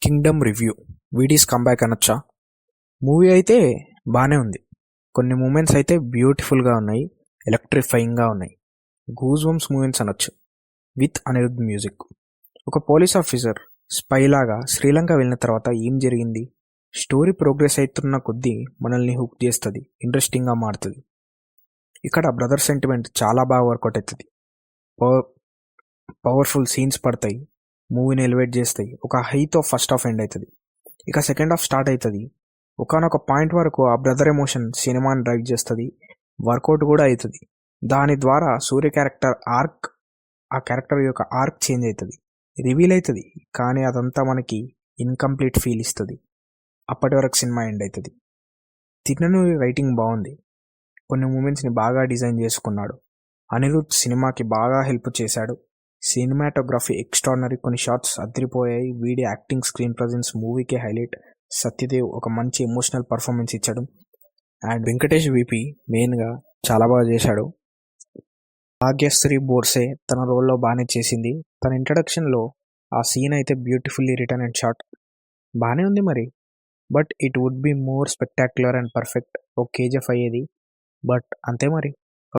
Kingdom review వీడీస్ comeback అనొచ్చా? Movie అయితే బాగానే ఉంది. కొన్ని మూమెంట్స్ అయితే బ్యూటిఫుల్గా ఉన్నాయి, ఎలక్ట్రిఫైయింగ్గా ఉన్నాయి. గూజ్ బంప్స్ మూమెంట్స్ అనొచ్చు. With Anirudh music. ఒక పోలీస్ ఆఫీసర్ స్పైలాగా శ్రీలంక వెళ్ళిన తర్వాత ఏం జరిగింది, స్టోరీ ప్రోగ్రెస్ అవుతున్న కొద్దీ మనల్ని హుక్ చేస్తుంది, ఇంట్రెస్టింగ్గా మారుతుంది. ఇక్కడ బ్రదర్ సెంటిమెంట్ చాలా బాగా వర్కౌట్ అవుతుంది. పవర్ఫుల్ సీన్స్ పడతాయి, మూవీని ఎలివేట్ చేస్తాయి. ఒక హైతో ఫస్ట్ హాఫ్ ఎండ్ అవుతుంది, ఇక సెకండ్ హాఫ్ స్టార్ట్ అవుతుంది. ఒకనొక పాయింట్ వరకు ఆ బ్రదర్ ఎమోషన్ సినిమాని డ్రైవ్ చేస్తుంది, వర్కౌట్ కూడా అవుతుంది. దాని ద్వారా సూర్య క్యారెక్టర్ ఆర్క్, ఆ క్యారెక్టర్ యొక్క ఆర్క్ చేంజ్ అవుతుంది, రివీల్ అవుతుంది. కానీ అదంతా మనకి ఇన్కంప్లీట్ ఫీల్ ఇస్తుంది. అప్పటి వరకు సినిమా ఎండ్ అవుతుంది. తిన్నను రైటింగ్ బాగుంది, కొన్ని మూమెంట్స్ని బాగా డిజైన్ చేసుకున్నాడు. అనిరుద్ సినిమాకి బాగా హెల్ప్ చేశాడు. సినిమాటోగ్రఫీ ఎక్స్ట్రాడినరీ, కొన్ని షాట్స్ అదిరిపోయాయి. వీడి యాక్టింగ్, స్క్రీన్ ప్రజెన్స్ మూవీకే హైలైట్. సత్యదేవ్ ఒక మంచి ఎమోషనల్ పర్ఫార్మెన్స్ ఇచ్చాడు. అండ్ వెంకటేష్ విపి మెయిన్గా చాలా బాగా చేశాడు. భాగ్యశ్రీ బోర్సే తన రోల్లో బాగానే చేసింది. తన ఇంట్రడక్షన్లో ఆ సీన్ అయితే బ్యూటిఫుల్లీ రిటర్న్ అండ్ షాట్ బాగానే ఉంది మరి. But it would be more spectacular and perfect. ఒక కేజీఎఫ్ అయ్యేది, బట్ అంతే మరి.